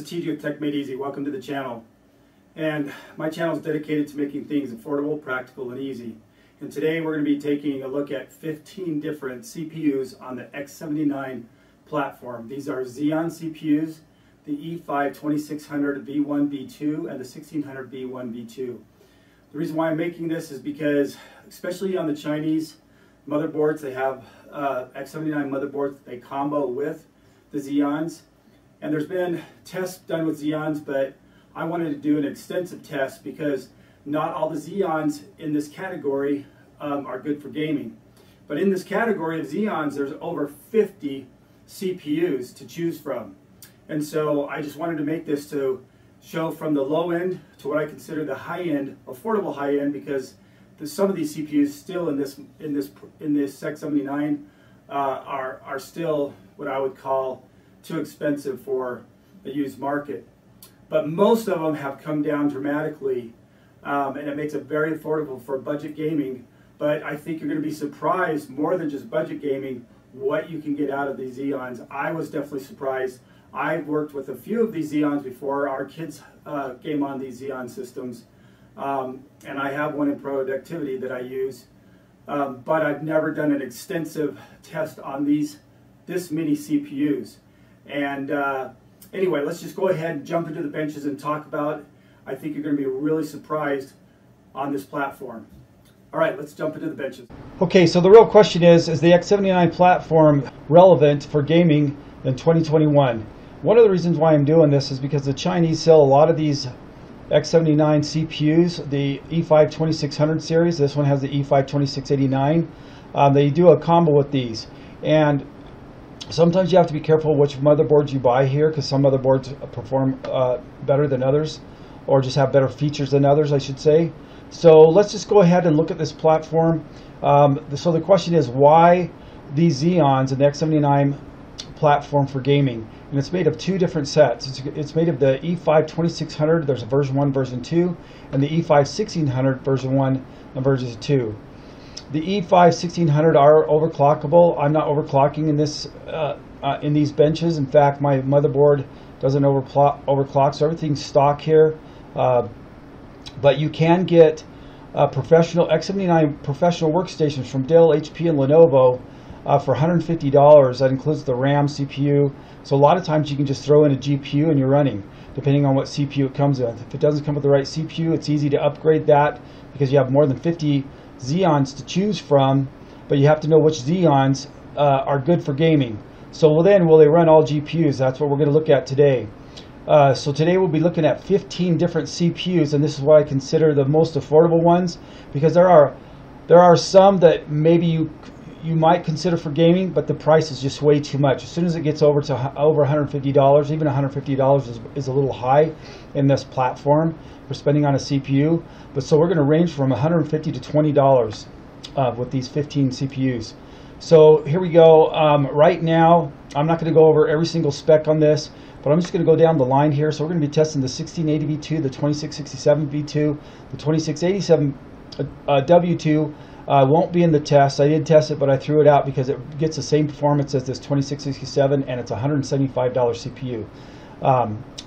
TJ with Tech Made Easy. Welcome to the channel. And my channel is dedicated to making things affordable, practical, and easy. And today we're going to be taking a look at 15 different CPUs on the X79 platform. These are Xeon CPUs, the E5-2600 V1, V2, and the 1600 V1, V2. The reason why I'm making this is because, especially on the Chinese motherboards, they have X79 motherboards they combo with the Xeons. And there's been tests done with Xeons, but I wanted to do an extensive test because not all the Xeons in this category are good for gaming. But in this category of Xeons, there's over 50 CPUs to choose from. And so I just wanted to make this to show from the low end to what I consider the high end, affordable high end, because some of these CPUs still in this X79 are still what I would call too expensive for the used market. But most of them have come down dramatically, and it makes it very affordable for budget gaming. But I think you're going to be surprised, more than just budget gaming, what you can get out of these Xeons. I was definitely surprised. I've worked with a few of these Xeons before. Our kids game on these Xeon systems, and I have one in productivity that I use. But I've never done an extensive test on this many CPUs. And anyway, let's just go ahead and jump into the benches and talk about it. I think you're going to be really surprised on this platform. All right, let's jump into the benches. Okay, so the real question is the X79 platform relevant for gaming in 2021? One of the reasons why I'm doing this is because the Chinese sell a lot of these X79 CPUs, the E5-2600 series. This one has the E5-2689. They do a combo with these. And sometimes you have to be careful which motherboards you buy here, because some motherboards perform better than others, or just have better features than others, I should say. So let's just go ahead and look at this platform. So the question is, why these Xeons in the X79 platform for gaming? And it's made of two different sets. It's made of the E5-2600, there's a version 1, version 2, and the E5-1600 version 1 and version 2. The E5-1600 are overclockable. I'm not overclocking in these benches. In fact, my motherboard doesn't overclock, so everything's stock here. But you can get professional X79 professional workstations from Dell, HP, and Lenovo for $150. That includes the RAM, CPU. So a lot of times you can just throw in a GPU and you're running, depending on what CPU it comes with. If it doesn't come with the right CPU, it's easy to upgrade that because you have more than 50 Xeons to choose from, but you have to know which Xeons are good for gaming. So then, will they run all GPUs? That's what we're going to look at today. So today we'll be looking at 15 different CPUs, and this is what I consider the most affordable ones, because there are some that maybe you might consider for gaming, but the price is just way too much. As soon as it gets over $150, even $150 is a little high in this platform for spending on a CPU. But so we're going to range from $150 to $20 with these 15 CPUs. So here we go. Right now, I'm not going to go over every single spec on this, but I'm just going to go down the line here. So we're going to be testing the 1680 V2, the 2667 V2, the 2687 W2. Won't be in the test. I did test it, but I threw it out because it gets the same performance as this 2667, and it's a $175 CPU.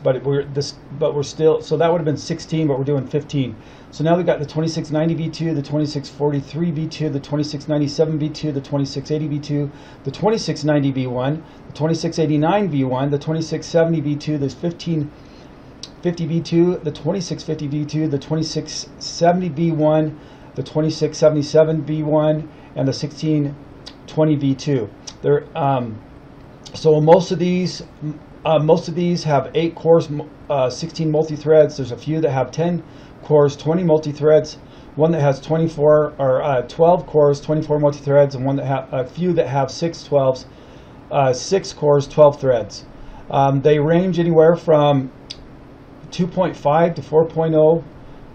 But we're still, so that would have been 16, but we're doing 15. So now we've got the 2690 V2, the 2643 V2, the 2697 V2, the 2680 V2, the 2690 V1, the 2689 V1, the 2670 V2, the 1550 V2, the 2650 V2, the 2670 V1, the 2677 V1, and the 1620 V2. So most of these have 8 cores, 16 multi-threads. There's a few that have 10 cores, 20 multi-threads. One that has 24 or 12 cores, 24 multi-threads, and a few that have 6 cores, 12 threads. They range anywhere from 2.5 to 4.0.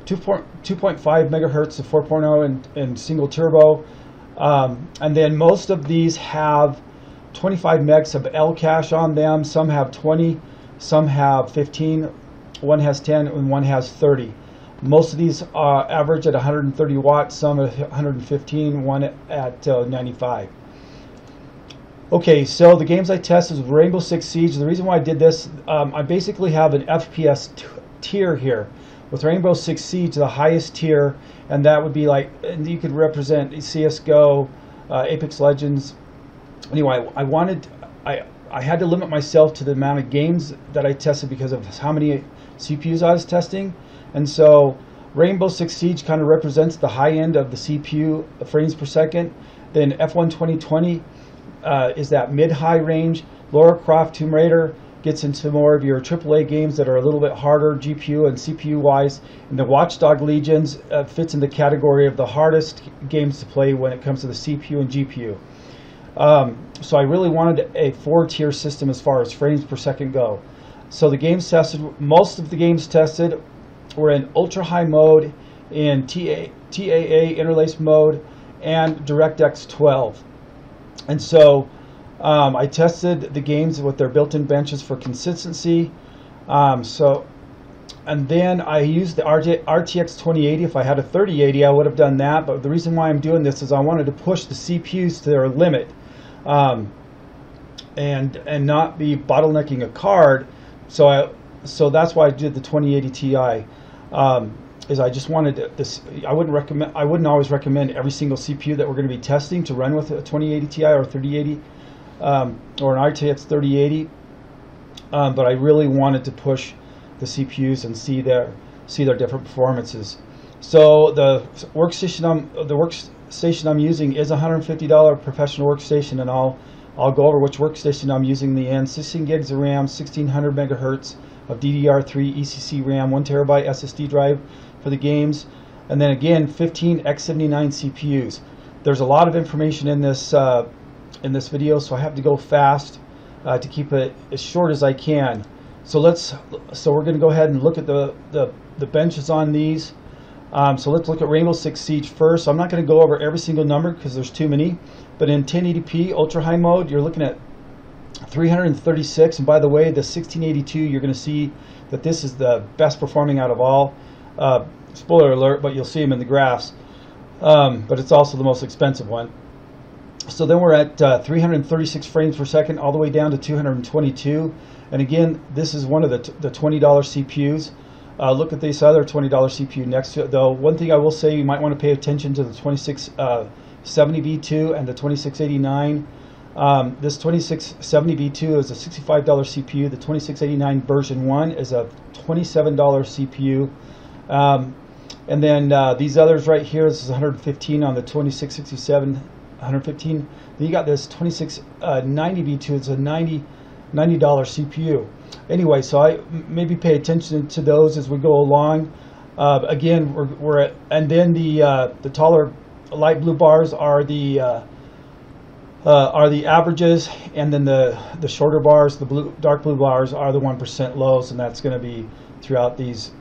2.5 megahertz to 4.0 in single turbo, and then most of these have 25 megs of L cache on them. Some have 20, some have 15, one has 10, and one has 30. Most of these average at 130 watts, some at 115, one at 95. Okay, so the games I tested was Rainbow Six Siege. The reason why I did this, I basically have an FPS tier here. With Rainbow Six Siege, the highest tier, and that would be like, and you could represent CSGO, Apex Legends. Anyway, I had to limit myself to the amount of games that I tested because of how many CPUs I was testing. And so Rainbow Six Siege kind of represents the high end of the CPU frames per second. Then F1 2020 is that mid-high range. Lara Croft Tomb Raider gets into more of your AAA games that are a little bit harder GPU and CPU wise. And the Watchdog Legions fits in the category of the hardest games to play when it comes to the CPU and GPU. So I really wanted a 4-tier system as far as frames per second go. So the games tested, most of the games tested were in ultra high mode, in TAA interlace mode, and DirectX 12. And so I tested the games with their built-in benches for consistency. And then I used the RTX 2080. If I had a 3080, I would have done that. But the reason why I'm doing this is I wanted to push the CPUs to their limit, and not be bottlenecking a card. So that's why I did the 2080 Ti. Is I just wanted this. I wouldn't always recommend every single CPU that we're going to be testing to run with a 2080 Ti or 3080 or an RTX 3080. But I really wanted to push the CPUs and see their different performances. So the workstation I'm using is a $150 professional workstation, and I'll go over which workstation I'm using in the end. 16 gigs of RAM, 1600 megahertz of DDR3 ECC RAM, 1 terabyte SSD drive for the games, and then again 15 X79 CPUs. There's a lot of information in this video, so I have to go fast to keep it as short as I can. So we're going to go ahead and look at the benches on these. So let's look at Rainbow Six Siege first. So I'm not going to go over every single number because there's too many, but in 1080p ultra high mode you're looking at 336, and by the way, the 1682, you're going to see that this is the best performing out of all. Spoiler alert, but you'll see them in the graphs. But it's also the most expensive one. So then we're at 336 frames per second all the way down to 222. And again, this is one of the $20 CPUs. Look at this other $20 CPU next to it, though. One thing I will say, you might want to pay attention to the 2670 V2 and the 2689. This 2670 V2 is a $65 CPU. The 2689 version 1 is a $27 CPU. And then these others right here, this is 115 on the 2667, 115. Then you got this 2690 V2, it's a $90 CPU. Anyway, so I maybe pay attention to those as we go along. Again, we're at, and then the taller light blue bars are the averages, and then the shorter bars, the dark blue bars, are the 1% lows, and that's going to be throughout these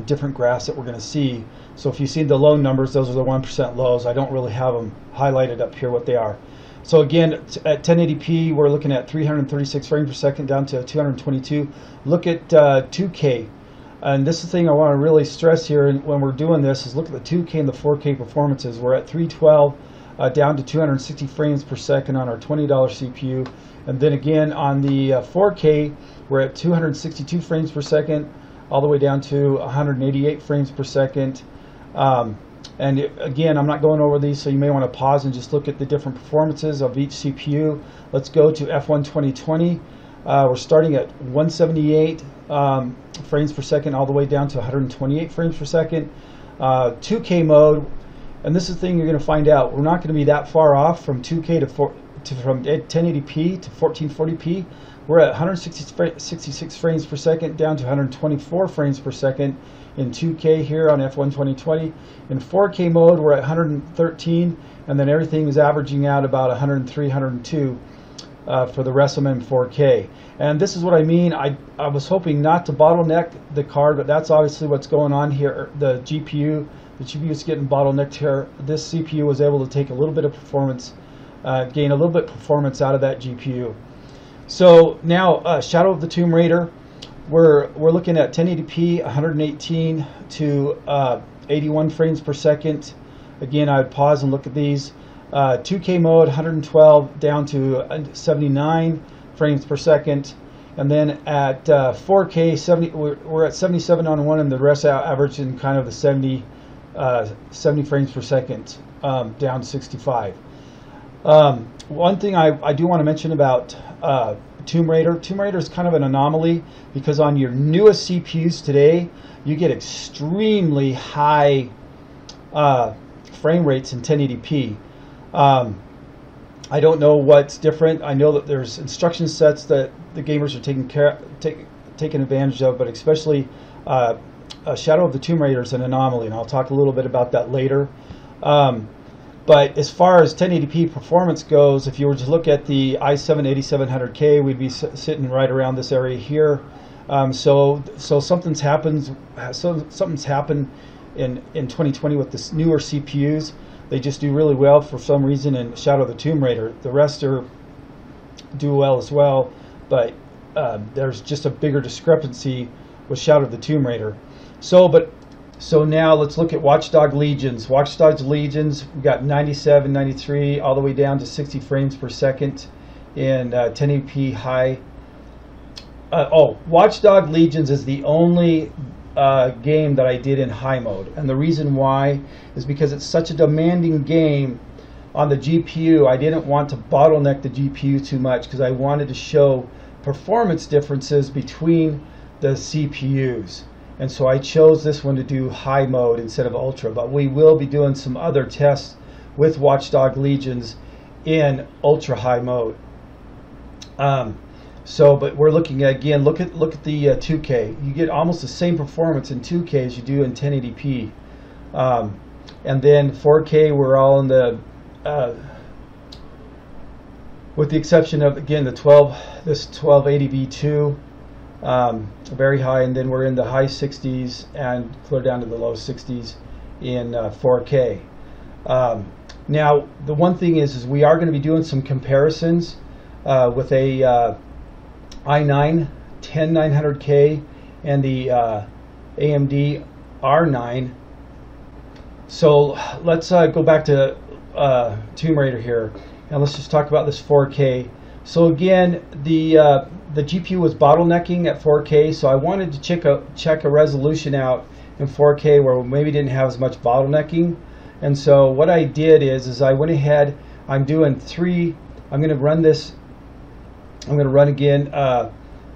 different graphs that we're going to see. So if you see the low numbers, those are the 1% lows. I don't really have them highlighted up here what they are. So again, at 1080p, we're looking at 336 frames per second down to 222. Look at 2K. And this is the thing I want to really stress here when we're doing this, is look at the 2K and the 4K performances. We're at 312 down to 260 frames per second on our $20 CPU. And then again on the 4K, we're at 262 frames per second all the way down to 188 frames per second. And again, I'm not going over these, so you may want to pause and just look at the different performances of each CPU. Let's go to F1 2020. We're starting at 178 frames per second all the way down to 128 frames per second. 2K mode, and this is the thing you're going to find out. We're not going to be that far off from 2K from 1080p to 1440p. We're at 166 frames per second down to 124 frames per second in 2K here on F1 2020. In 4K mode, we're at 113, and then everything is averaging out about 103, 102 for the rest of them in 4K. And this is what I mean. I was hoping not to bottleneck the card, but that's obviously what's going on here. The GPU is getting bottlenecked here. This CPU was able to take a little bit of performance, gain a little bit of performance out of that GPU. So now, Shadow of the Tomb Raider, we're looking at 1080p, 118 to 81 frames per second. Again, I would pause and look at these. 2K mode, 112 down to 79 frames per second. And then at 4K, we're at 77 on one, and the rest averaging kind of the 70 frames per second, down to 65. One thing I do want to mention about Tomb Raider. Tomb Raider is kind of an anomaly because on your newest CPUs today, you get extremely high frame rates in 1080p. I don't know what's different. I know that there's instruction sets that the gamers are taking advantage of, but especially Shadow of the Tomb Raider is an anomaly, and I'll talk a little bit about that later. But as far as 1080p performance goes, if you were to look at the i7-8700K, we'd be sitting right around this area here. So something's happened in 2020 with the newer CPUs. They just do really well for some reason in Shadow of the Tomb Raider. The rest do well as well, but there's just a bigger discrepancy with Shadow of the Tomb Raider. So now let's look at Watchdog Legions. Watchdog Legions, we've got 97, 93, all the way down to 60 frames per second in 1080p high. Watchdog Legions is the only game that I did in high mode, and the reason why is because it's such a demanding game on the GPU. I didn't want to bottleneck the GPU too much because I wanted to show performance differences between the CPUs, and so I chose this one to do high mode instead of ultra. But we will be doing some other tests with Watchdog Legions in ultra high mode. But we're looking at, again, look at the 2K. You get almost the same performance in 2K as you do in 1080p. And then 4K, we're all in the, with the exception of, again, this 1280V2, very high, and then we're in the high 60s and clear down to the low 60s in 4K. Now, the one thing is we are going to be doing some comparisons with a i9 10900K and the AMD R9. So let's go back to Tomb Raider here, and let's just talk about this 4K. So again, the GPU was bottlenecking at 4K, so I wanted to check a resolution out in 4K where we maybe didn't have as much bottlenecking. And so what I did is I went ahead. I'm going to run this. I'm going to run again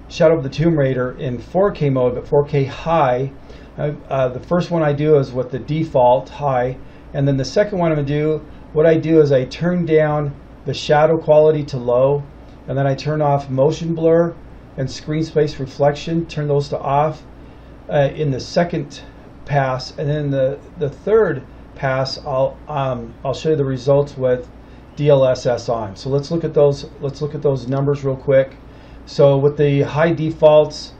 Shadow of the Tomb Raider in 4K mode, but 4K high. The first one I do is with the default high, and then the second one what I do is I turn down the shadow quality to low, and then I turn off motion blur and screen space reflection, turn those to off in the second pass, and then the third pass I'll show you the results with DLSS on. So let's look at those numbers real quick. So with the high defaults,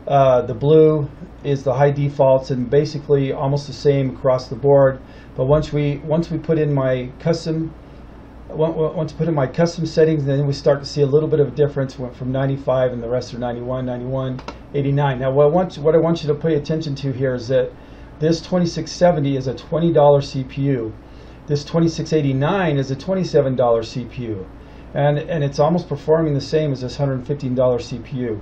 the blue is the high defaults, and basically almost the same across the board. But once we put in my custom settings, then we start to see a little bit of a difference. Went from 95 and the rest are 91, 91, 89. Now what I want you to pay attention to here is that this 2670 is a $20 CPU. This 2689 is a $27 CPU, and it's almost performing the same as this $115 CPU.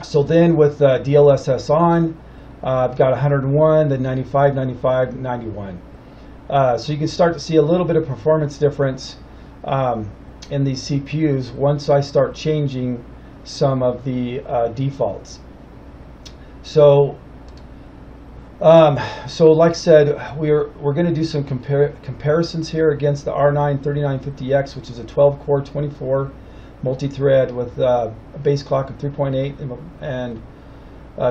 So then with DLSS on, I've got 101, then 95, 95, 91. So you can start to see a little bit of performance difference in these CPUs once I start changing some of the defaults. So like I said, we're going to do some comparisons here against the R9 3950X, which is a 12-core 24 multi-thread with a base clock of 3.8 and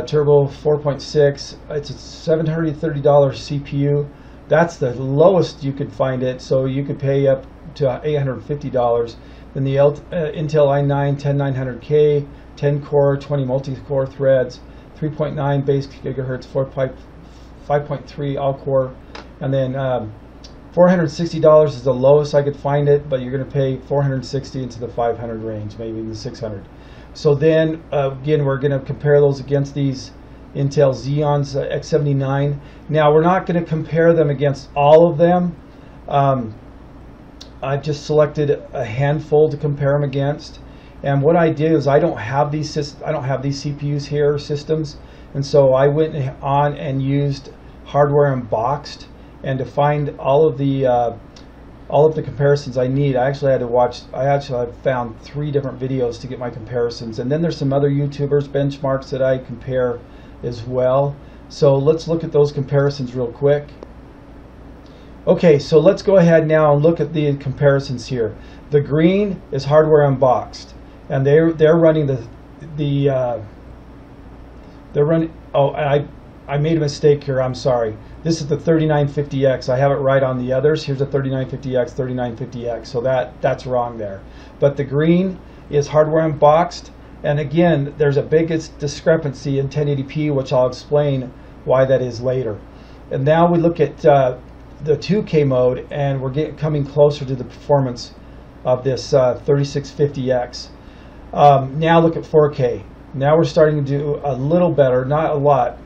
turbo 4.6. It's a $730 CPU. That's the lowest you could find it, so you could pay up to $850. Then the Intel i9 10900K, 10-core, 20 multi-core threads, 3.9 base gigahertz, 5.3 all-core, and then $460 is the lowest I could find it, but you're going to pay $460 into the 500 range, maybe in the 600. So then again, we're going to compare those against these Intel Xeons X79. Now we're not going to compare them against all of them. I've just selected a handful to compare them against. And what I did is I don't have these CPUs here, systems, and so I went on and used Hardware Unboxed, and to find all of the comparisons I need, I actually found 3 different videos to get my comparisons. And then there's some other YouTubers benchmarks that I compare as well. So let's look at those comparisons real quick. Okay, so let's go ahead now and look at the comparisons here. The green is Hardware Unboxed, and they're running oh, I made a mistake here, I'm sorry. This is the 3950X. I have it right on the others. Here's a 3950X, 3950X. So that's wrong there. But the green is Hardware Unboxed. And again, there's a biggest discrepancy in 1080p, which I'll explain why that is later. And now we look at the 2K mode, and we're coming closer to the performance of this 3650X. Now look at 4K. Now we're starting to do a little better, not a lot.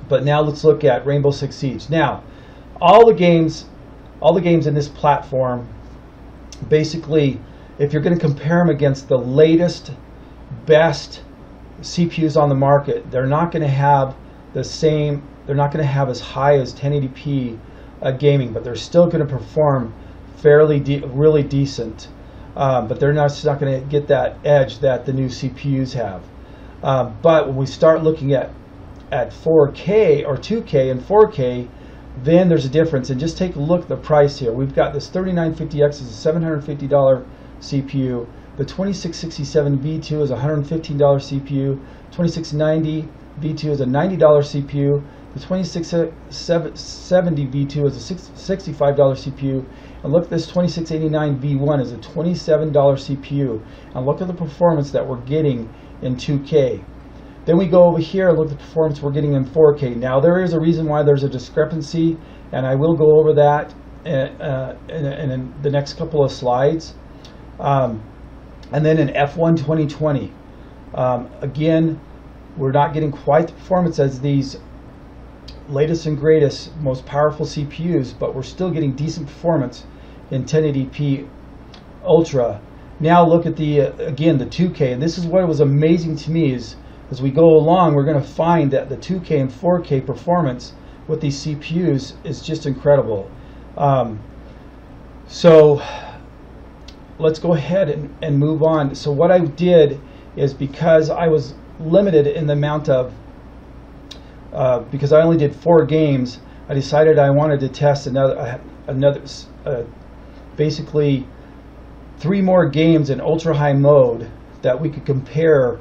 But now let's look at Rainbow Six Siege. Now, all the games in this platform, basically, if you're going to compare them against the latest, best CPUs on the market, they're not going to have the same. They're not going to have as high as 1080p gaming, but they're still going to perform really decent. But they're not going to get that edge that the new CPUs have. But when we start looking at 4K or 2K and 4K, then there's a difference. And just take a look at the price here. We've got this 3950X is a $750 CPU. The 2667 V2 is a $115 CPU. 2690 V2 is a $90 CPU. The 2670 V2 is a $65 CPU. And look, this 2689 V1 is a $27 CPU. And look at the performance that we're getting in 2K. Then we go over here and look at the performance we're getting in 4K. Now there is a reason why there's a discrepancy, and I will go over that in the next couple of slides. And then in F1 2020, again, we're not getting quite the performance as these latest and greatest, most powerful CPUs, but we're still getting decent performance in 1080p Ultra. Now look at again the 2K, and this is what was amazing to me is, as we go along, we're going to find that the 2K and 4K performance with these CPUs is just incredible. So let's go ahead and move on. So what I did is, because I was limited in the amount of, because I only did 4 games, I decided I wanted to test basically 3 more games in ultra high mode that we could compare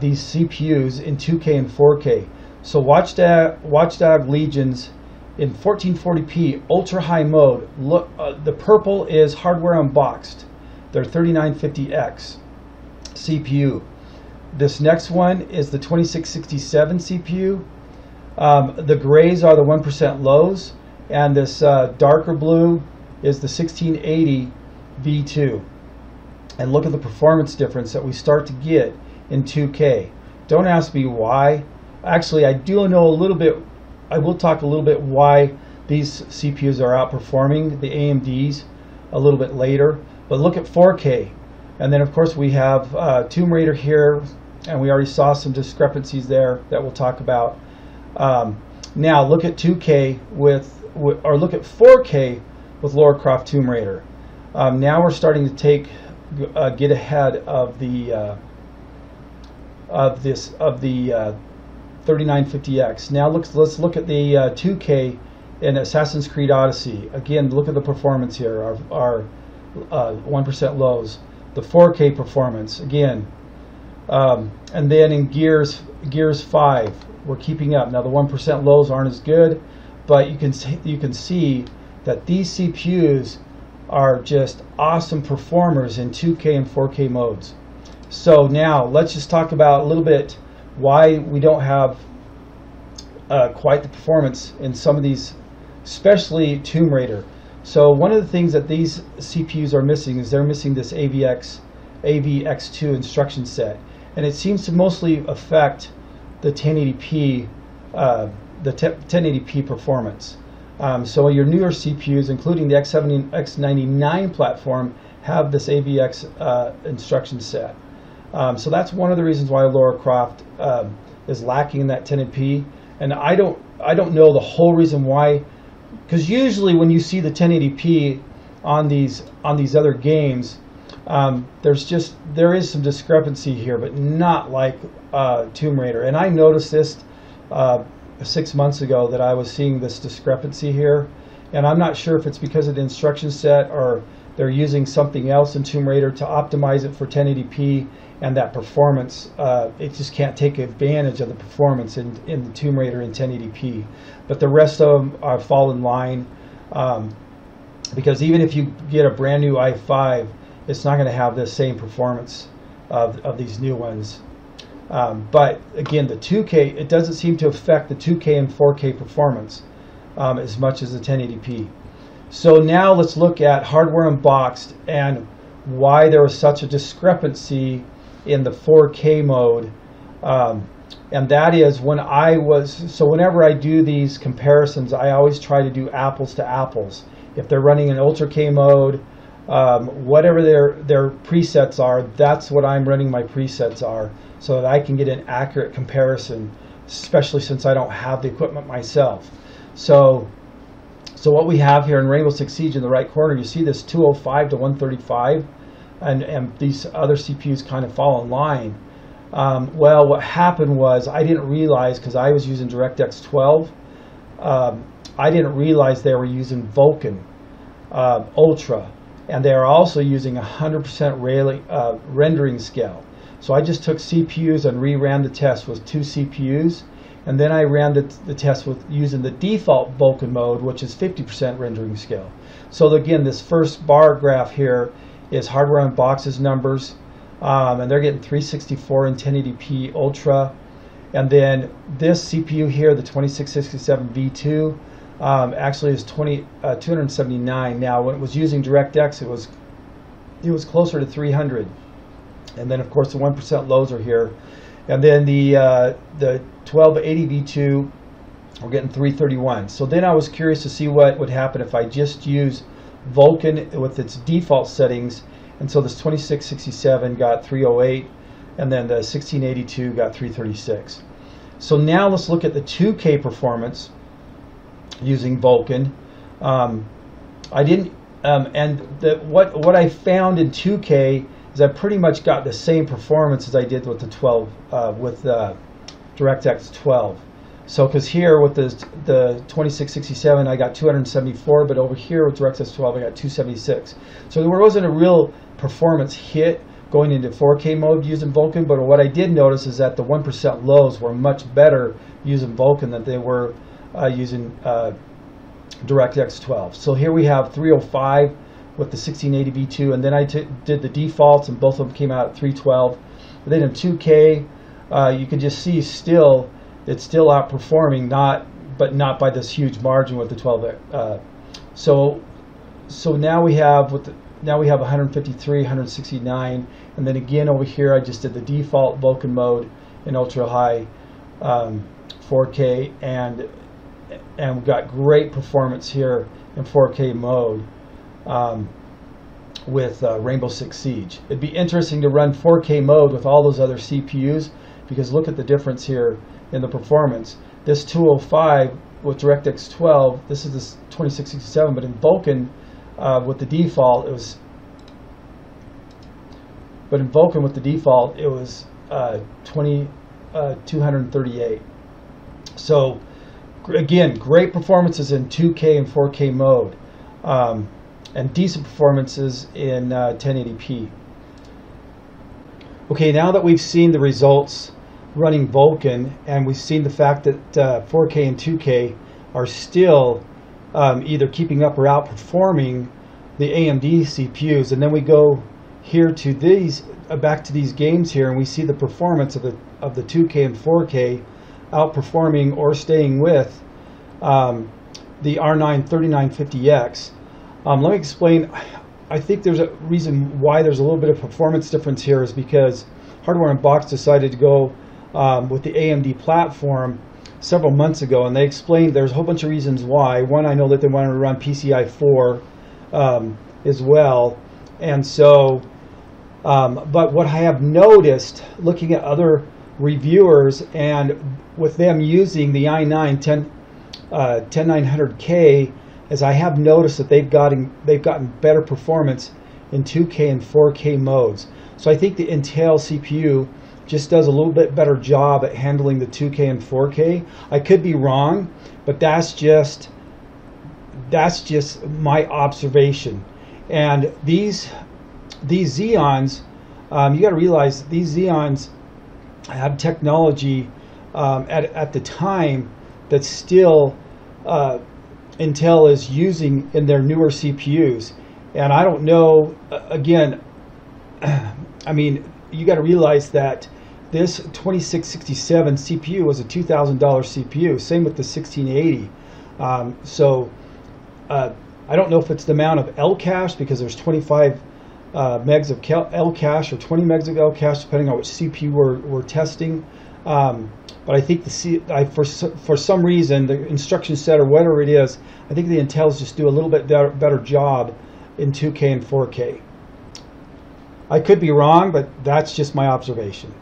these CPUs in 2K and 4K. So Watchdog Legions in 1440p ultra high mode. Look, the purple is Hardware Unboxed, their 3950X CPU. This next one is the 2667 CPU. The grays are the 1% lows, and this darker blue is the 1680 V2. And look at the performance difference that we start to get in 2K. Don't ask me why. Actually, I do know a little bit. I will talk a little bit why these CPUs are outperforming the AMDs a little bit later. But look at 4K, and then of course we have Tomb Raider here, and we already saw some discrepancies there that we'll talk about. Now look at 2K or look at 4K with Lara Croft Tomb Raider. Now we're starting to get ahead of the 3950X. Now let's look at the 2K in Assassin's Creed Odyssey. Again, look at the performance here. Our 1% lows. The 4K performance again, and then in Gears 5, we're keeping up. Now the 1% lows aren't as good, but you can see that these CPUs are just awesome performers in 2K and 4K modes. So now let's just talk about a little bit why we don't have quite the performance in some of these, especially Tomb Raider. So one of the things that these CPUs are missing is they're missing this AVX2 Instruction Set, and it seems to mostly affect the 1080p performance. So your newer CPUs, including the X79 platform, have this AVX instruction set. So that's one of the reasons why Lara Croft is lacking in that 1080p. And I don't know the whole reason why, because usually when you see the 1080p on these other games, there is some discrepancy here, but not like Tomb Raider. And I noticed this 6 months ago, that I was seeing this discrepancy here, and I'm not sure if it's because of the instruction set or they're using something else in Tomb Raider to optimize it for 1080p, and that performance, it just can't take advantage of the performance in the Tomb Raider in 1080p. But the rest of them fall in line, because even if you get a brand new i5, it's not going to have the same performance of these new ones. But again, the 2K, it doesn't seem to affect the 2K and 4K performance as much as the 1080p. So now let's look at Hardware Unboxed and why there was such a discrepancy in the 4K mode. And that is whenever I do these comparisons, I always try to do apples to apples. If they're running in Ultra K mode, whatever their presets are, that's what I'm running my presets are, so that I can get an accurate comparison, especially since I don't have the equipment myself. So what we have here in Rainbow Six Siege in the right corner, you see this 205 to 135, and these other CPUs kind of fall in line. Well, what happened was I didn't realize, because I was using DirectX 12, I didn't realize they were using Vulkan Ultra, and they are also using 100% rendering scale. So I just took CPUs and reran the test with 2 CPUs, and then I ran the test with using the default Vulkan mode, which is 50% rendering scale. So again, this first bar graph here is Hardware Unboxed's numbers, and they're getting 364 in 1080p Ultra. And then this CPU here, the 2667 V2, actually is 279. Now, when it was using DirectX, it was closer to 300. And then, of course, the 1% lows are here. And then the 1280 V2, we're getting 331. So then I was curious to see what would happen if I just use Vulkan with its default settings. And so this 2667 got 308, and then the 1682 got 336. So now let's look at the 2K performance using Vulkan. What I found in 2K is I pretty much got the same performance as I did with the 12 with DirectX 12. So because here with the 2667 I got 274, but over here with DirectX 12 I got 276. So there wasn't a real performance hit going into 4K mode using Vulkan, but what I did notice is that the 1% lows were much better using Vulkan than they were using DirectX 12. So here we have 305 with the 1680 V2, and then I did the defaults, and both of them came out at 312. But then in 2K, you can just see it's still outperforming, but not by this huge margin with the 12. So now we have 153, 169, and then again over here I just did the default Vulkan mode in ultra high 4K, and we got great performance here in 4K mode with Rainbow Six Siege. It'd be interesting to run 4K mode with all those other CPUs, because look at the difference here in the performance. This 205 with DirectX 12, this is this 2667, but in Vulkan with the default it was 238. So again, great performances in 2K and 4K mode, and decent performances in 1080p. Okay, now that we've seen the results running Vulkan, and we've seen the fact that 4K and 2K are still either keeping up or outperforming the AMD CPUs, and then we go here to these back to these games here, and we see the performance of the 2K and 4K outperforming or staying with the R9 3950X. Let me explain. I think there's a reason why there's a little bit of performance difference here, is because Hardware Unboxed decided to go with the AMD platform several months ago, and they explained there's a whole bunch of reasons why. One, I know that they wanted to run PCI 4 as well, and so but what I have noticed looking at other reviewers and with them using the i9 10900K, is I have noticed that they've gotten better performance in 2K and 4K modes. So I think the Intel CPU just does a little bit better job at handling the 2K and 4K. I could be wrong, but that's just my observation. And these Xeons, you got to realize these Xeons have technology at the time that still Intel is using in their newer CPUs. And I don't know, again, I mean, you got to realize that this 2667 CPU was a $2,000 CPU. Same with the 1680. I don't know if it's the amount of L cache, because there's 25 megs of L cache or 20 megs of L cache, depending on which CPU we're testing. But I think for some reason, the instruction set or whatever it is, I think the Intels just do a little bit better job in 2K and 4K. I could be wrong, but that's just my observation.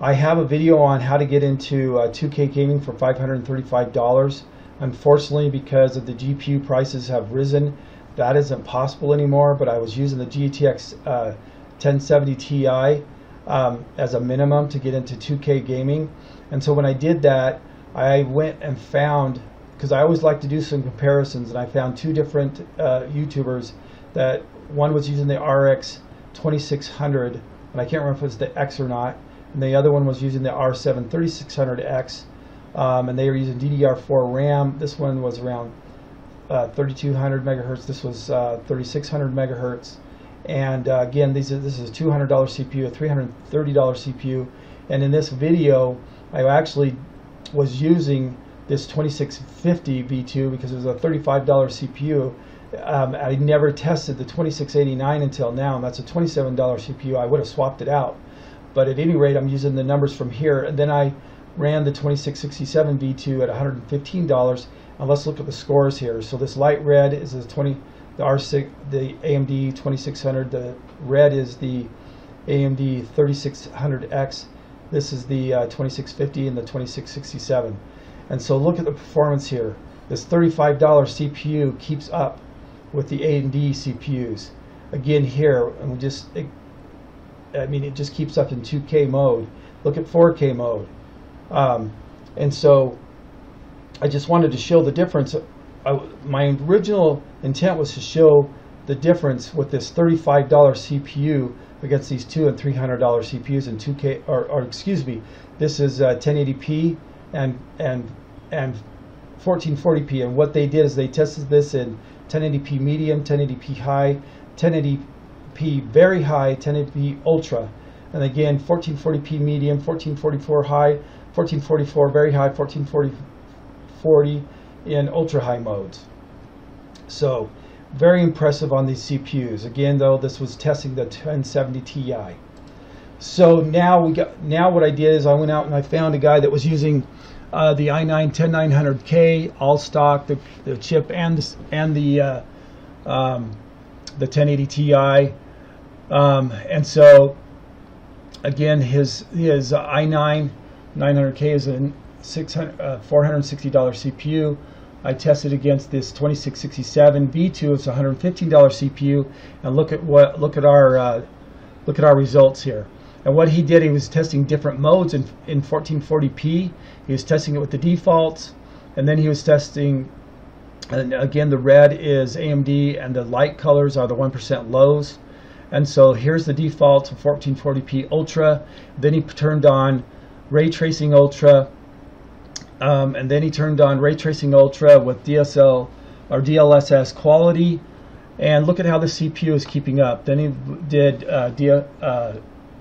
I have a video on how to get into 2K gaming for $535. Unfortunately, because of the GPU prices have risen, that isn't possible anymore, but I was using the GTX 1070 Ti as a minimum to get into 2K gaming. And so when I did that, I went and found, because I always like to do some comparisons, and I found two different YouTubers that one was using the RX 2600, and I can't remember if it was the X or not, and the other one was using the R7 3600X, and they were using DDR4 RAM. This one was around 3200 megahertz. This was 3600 megahertz. And again, this is a $200 CPU, a $330 CPU. And in this video, I actually was using this 2650 V2 because it was a $35 CPU. I never tested the 2689 until now, and that's a $27 CPU. I would have swapped it out. But at any rate, I'm using the numbers from here. And then I ran the 2667 V2 at $115. And let's look at the scores here. So this light red is the AMD 2600. The red is the AMD 3600X. This is the 2650 and the 2667. And so look at the performance here. This $35 CPU keeps up with the AMD CPUs. Again here, and it just keeps up in 2K mode. Look at 4K mode. And so I just wanted to show the difference. My original intent was to show the difference with this $35 CPU against these $200 and $300 CPUs in 2K, or excuse me, this is 1080p and 1440p. And what they did is they tested this in 1080p medium, 1080p high, 1080p very high, 1080p ultra. And again, 1440p medium, 1444 high, 1444 very high, 1440 in ultra high modes. So very impressive on these CPUs. Again, though, this was testing the 1070 Ti. So now what I did is I went out and I found a guy that was using the i9 10900K all stock, the chip and the 1080 Ti. And so again, his i9 900K is a $460 CPU. I tested against this 2667 V2. It's a $115 CPU, and look at our results here. And what he did, he was testing different modes in 1440p. He was testing it with the defaults, and then he was testing. And again, the red is AMD, and the light colors are the 1% lows. And so here's the defaults of 1440p Ultra. Then he turned on Ray Tracing Ultra. And then he turned on Ray Tracing Ultra with DSL or DLSS quality, and look at how the CPU is keeping up. Then he did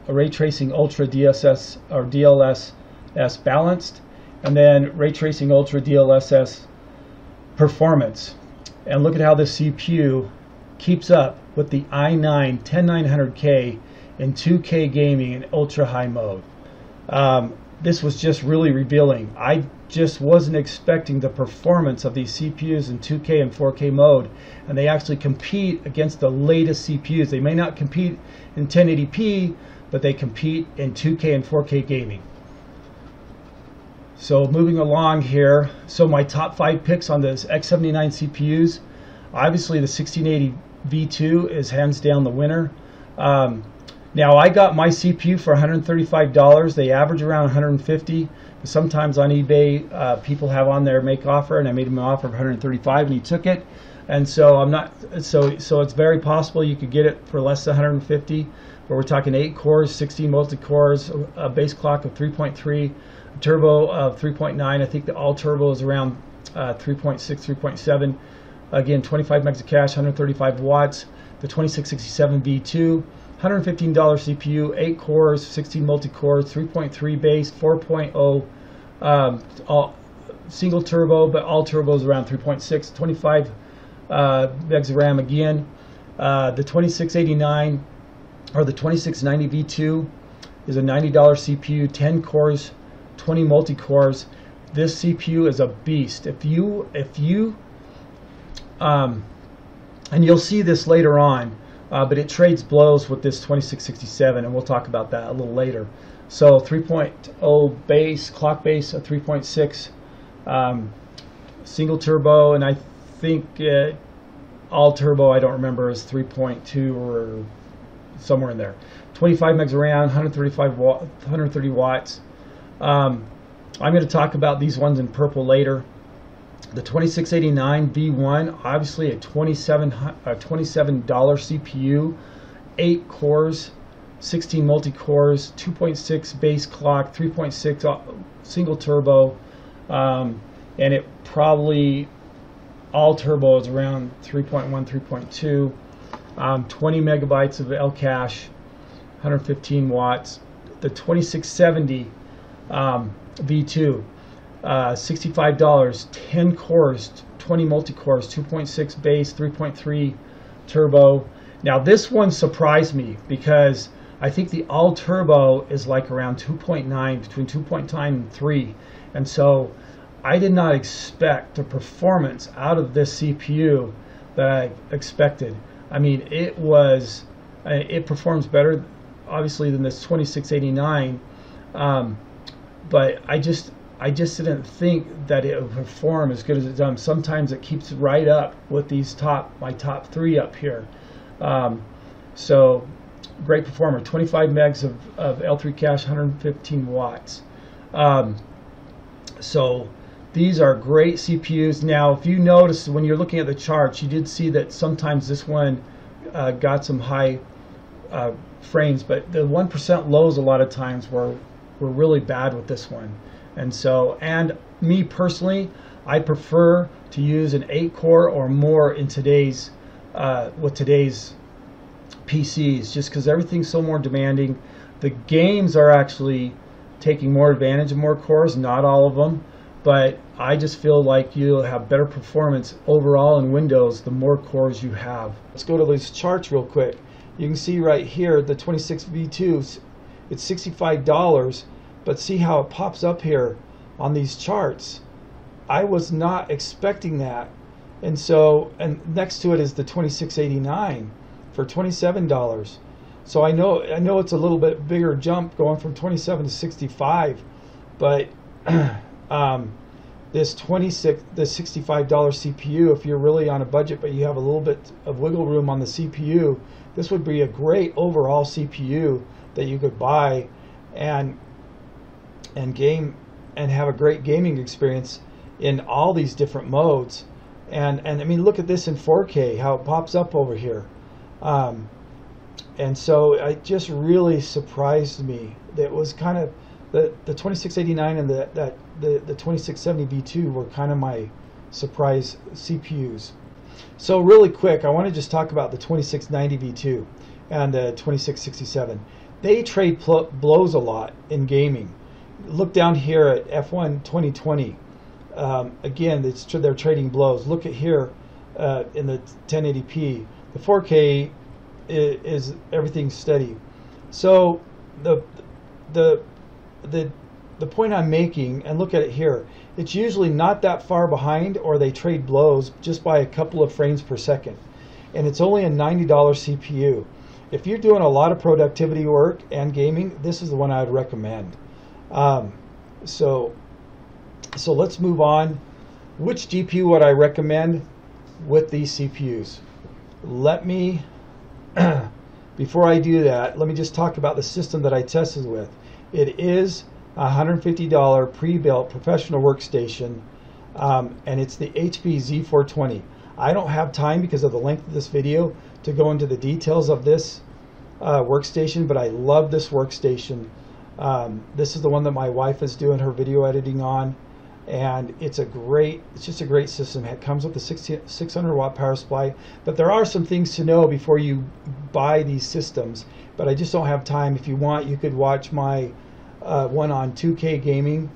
Ray Tracing Ultra DSS or DLSS balanced, and then Ray Tracing Ultra DLSS performance. And look at how the CPU keeps up with the i9 10900K in 2K gaming in ultra high mode. this was just really revealing. I just wasn't expecting the performance of these CPUs in 2K and 4K mode, and they actually compete against the latest CPUs. They may not compete in 1080p, but they compete in 2K and 4K gaming. So moving along here, so my top 5 picks on this X79 CPUs, obviously the 1680 V2 is hands down the winner. Now I got my CPU for $135. They average around $150. Sometimes on eBay, people have on their make offer, and I made him an offer of $135, and he took it. And so I'm not. So it's very possible you could get it for less than $150. But we're talking 8 cores, 16 multi-cores, a base clock of 3.3, a turbo of 3.9. I think the all turbo is around 3.6, 3.7. Again, 25 megs of cache, 135 watts. The 2667 V2. $115 CPU, 8 cores, 16 multi-cores, 3.3 base, 4.0 single turbo, but all turbos around 3.6, 25 megs of RAM again. The 2689 or the 2690 V2 is a $90 CPU, 10 cores, 20 multi-cores. This CPU is a beast. If you and you'll see this later on. But it trades blows with this 2667, and we'll talk about that a little later. So 3.0 base, clock base, a 3.6 single turbo, and I think all turbo, I don't remember, is 3.2 or somewhere in there. 25 megs of RAM, 130 watts. I'm going to talk about these ones in purple later. The 2689 V1, obviously a $27 CPU, 8 cores, 16 multi-cores, 2.6 base clock, 3.6 single turbo, and it probably all turbo is around 3.1, 3.2, 20 megabytes of L cache, 115 watts. The 2670 V2. $65, 10 cores, 20 multi-cores, 2.6 base, 3.3 turbo. Now this one surprised me because I think the all turbo is like around 2.9, between 2.9 and 3, and so I did not expect the performance out of this CPU that I expected. I mean, it performs better obviously than this 2689, but I just didn't think that it would perform as good as it does. Sometimes it keeps right up with these my top 3 up here. So great performer. 25 megs of L3 cache, 115 watts. So these are great CPUs. Now, if you notice when you're looking at the charts, you did see that sometimes this one got some high frames, but the 1% lows a lot of times were really bad with this one. And so, and me personally, I prefer to use an 8 core or more in today's with today's PCs, just because everything's so more demanding. The games are actually taking more advantage of more cores, not all of them, but I just feel like you'll have better performance overall in Windows the more cores you have. Let's go to these charts real quick. You can see right here the 26 V2s, it's $65. But see how it pops up here on these charts. I was not expecting that. And so, and next to it is the 2689 for $27. So I know it's a little bit bigger jump going from 27 to 65, but this $65 CPU, if you're really on a budget but you have a little bit of wiggle room on the CPU, this would be a great overall CPU that you could buy and game and have a great gaming experience in all these different modes. And I mean, look at this in 4K, how it pops up over here. And so it just really surprised me. That was kind of the 2689 and the 2670 V2 were kind of my surprise CPUs. So really quick, I want to just talk about the 2690 V2 and the 2667. They trade blows a lot in gaming. Look down here at F1 2020. Again, they're trading blows. Look at here in the 1080p. The 4K is everything's steady. So the the point I'm making, and look at it here, it's usually not that far behind, or they trade blows just by a couple of frames per second. And it's only a $90 CPU. If you're doing a lot of productivity work and gaming, this is the one I'd recommend. So let's move on. Which GPU would I recommend with these CPUs? Let me, before I do that, let me just talk about the system that I tested with. It is a $150 pre-built professional workstation, and it's the HP Z420. I don't have time because of the length of this video to go into the details of this workstation, but I love this workstation. This is the one that my wife is doing her video editing on, and it's just a great system. It comes with a 600 watt power supply, but there are some things to know before you buy these systems, but I just don't have time. If you want, you could watch my one on 2K gaming,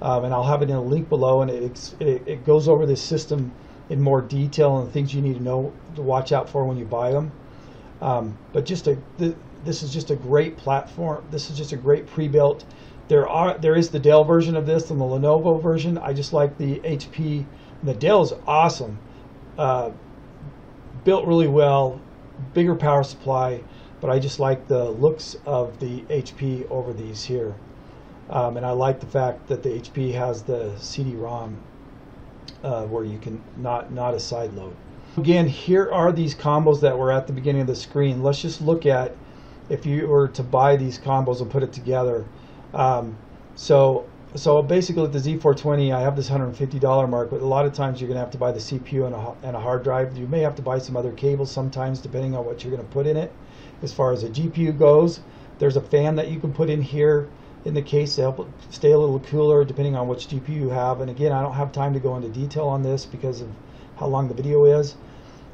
and I'll have it in a link below, and it goes over this system in more detail and the things you need to know to watch out for when you buy them. But this is just a great platform. This is just a great pre-built. There is the Dell version of this and the Lenovo version. I just like the HP. The Dell is awesome, built really well, bigger power supply, but I just like the looks of the HP over these here. And I like the fact that the HP has the CD-ROM where you can not a side load. Again, here are these combos that were at the beginning of the screen. Let's just look at if you were to buy these combos and put it together. So basically with the Z420, I have this $150 mark, but a lot of times you're going to have to buy the CPU and a hard drive. You may have to buy some other cables sometimes depending on what you're going to put in it. As far as the GPU goes, there's a fan that you can put in here in the case to help it stay a little cooler depending on which GPU you have. And again, I don't have time to go into detail on this because of how long the video is.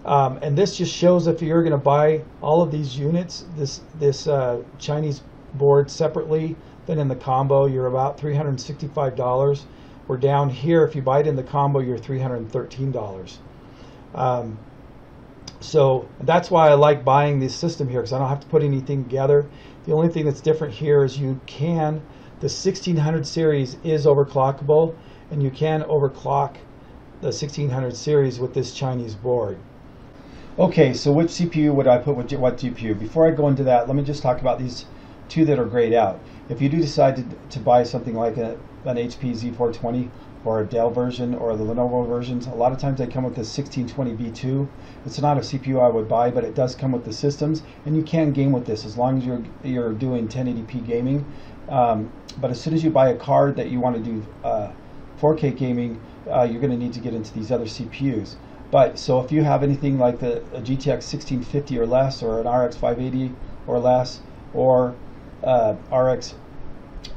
And this just shows if you're going to buy all of these units, this Chinese board separately, then in the combo you're about $365. We're down here, if you buy it in the combo, you're $313. So that's why I like buying this system here, because I don't have to put anything together. The only thing that's different here is the 1600 series is overclockable, and you can overclock the 1600 series with this Chinese board. Okay, so which CPU would I put with what GPU? Before I go into that, let me just talk about these two that are grayed out. If you do decide to buy something like an HP Z420 or a Dell version or the Lenovo versions, a lot of times they come with the 1620B2. It's not a CPU I would buy, but it does come with the systems, and you can game with this as long as you're doing 1080p gaming. But as soon as you buy a card that you want to do 4K gaming, you're going to need to get into these other CPUs. But so if you have anything like a GTX 1650 or less, or an RX 580 or less, or RX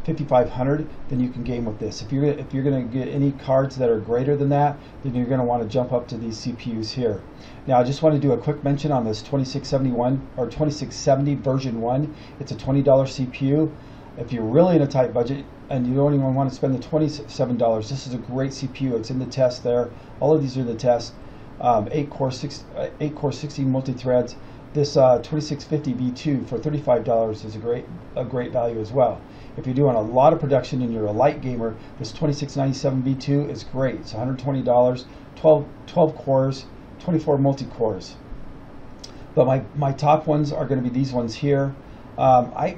5500, then you can game with this. If you're going to get any cards that are greater than that, then you're going to want to jump up to these CPUs here. Now I just want to do a quick mention on this 2671 or 2670 version 1. It's a $20 CPU. If you're really in a tight budget and you don't even want to spend the $27, this is a great CPU. It's in the test there. All of these are the test. 8 core 16 multi-threads. This 2650 V2 for $35 is a great value as well. If you're doing a lot of production and you're a light gamer, this 2697 V2 is great. It's $120, 12 cores, 24 multi-cores. But my top ones are going to be these ones here. I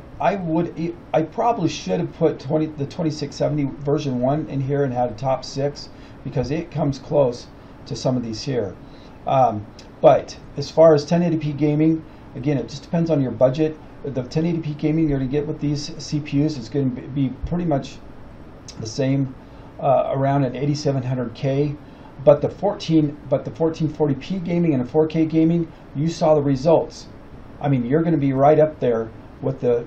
probably should have put the 2670 version 1 in here and had a top 6 because it comes close to some of these here. But as far as 1080p gaming, again, it just depends on your budget. The 1080p gaming you're going to get with these CPUs is going to be pretty much the same, around an 8700K. But the 1440p gaming and the 4K gaming, you saw the results. I mean, you're going to be right up there with the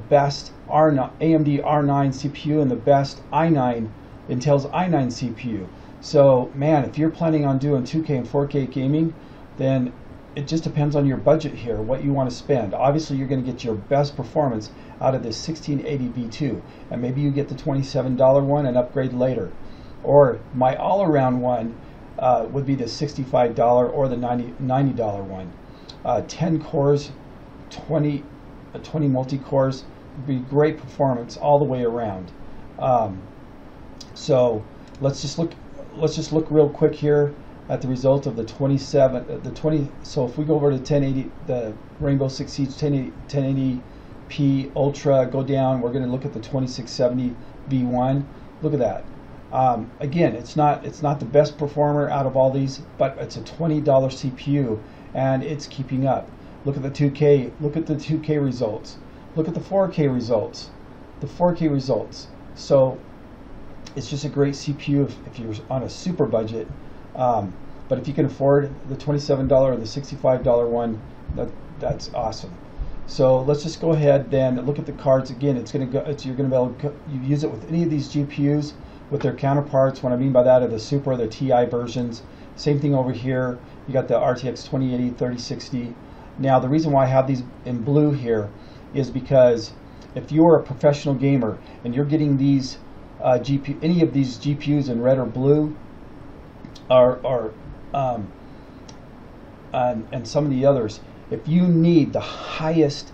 best AMD R9 CPU and the best Intel's i9 CPU. So, man, if you're planning on doing 2K and 4K gaming, then it just depends on your budget here, what you want to spend. Obviously, you're going to get your best performance out of this 1680 V2, and maybe you get the $27 one and upgrade later. Or my all-around one would be the $65 or the $90 one. 10 cores, 20 multi-cores would be great performance all the way around. So let's just look real quick here at the result of the 20. So if we go over to 1080, the Rainbow Six Siege 1080p Ultra, go down, we're going to look at the 2670 V1. Look at that. Again, it's not the best performer out of all these, but it's a $20 CPU and it's keeping up. Look at the 2K. Look at the 2K results. Look at the 4K results. The 4K results. So it's just a great CPU if you're on a super budget. But if you can afford the $27 or the $65 one, that's awesome. So let's just go ahead then look at the cards again. You're going to be able to use it with any of these GPUs with their counterparts. What I mean by that are the Super or the TI versions. Same thing over here. You got the RTX 2080, 3060. Now the reason why I have these in blue here is because if you're a professional gamer and you're getting these any of these GPUs in red or blue, and some of the others, if you need the highest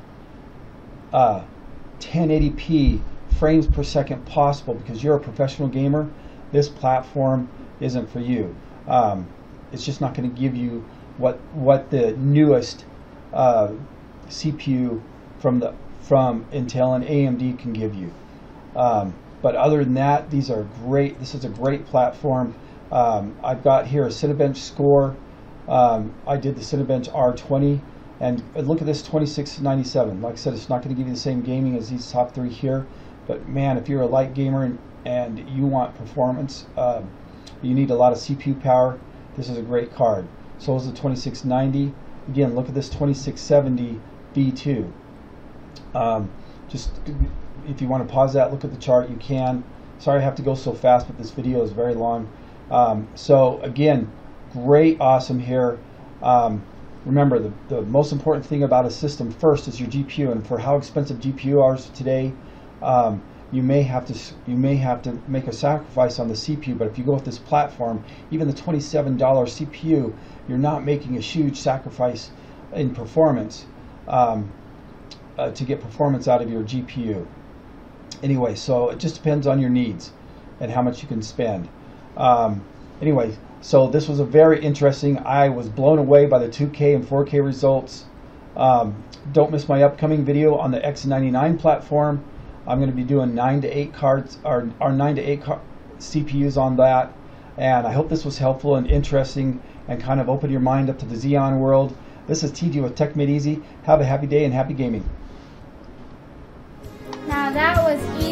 1080p frames per second possible because you're a professional gamer, this platform isn't for you. It's just not going to give you what the newest CPU from Intel and AMD can give you. But other than that, these are great. This is a great platform. I've got here a Cinebench score. I did the Cinebench R20, and look at this 2697. Like I said, it's not going to give you the same gaming as these top three here, but man, if you're a light gamer and you want performance, you need a lot of CPU power, this is a great card. So is the 2690. Again, look at this 2670 V2. Just if you want to pause that, look at the chart, you can. Sorry I have to go so fast, but this video is very long. So again, great, awesome here. Remember, the most important thing about a system first is your GPU, and for how expensive GPU are today, you may have to make a sacrifice on the CPU. But if you go with this platform, even the $27 CPU, you're not making a huge sacrifice in performance to get performance out of your GPU. Anyway, so it just depends on your needs and how much you can spend. Anyway, so this was a very interesting. I was blown away by the 2K and 4K results. Don't miss my upcoming video on the X79 platform. I'm going to be doing 9 to 8 cards, or 9 to 8 CPUs on that. And I hope this was helpful and interesting and kind of open your mind up to the Xeon world. This is TG with Tech Made Easy. Have a happy day and happy gaming. Now that was easy.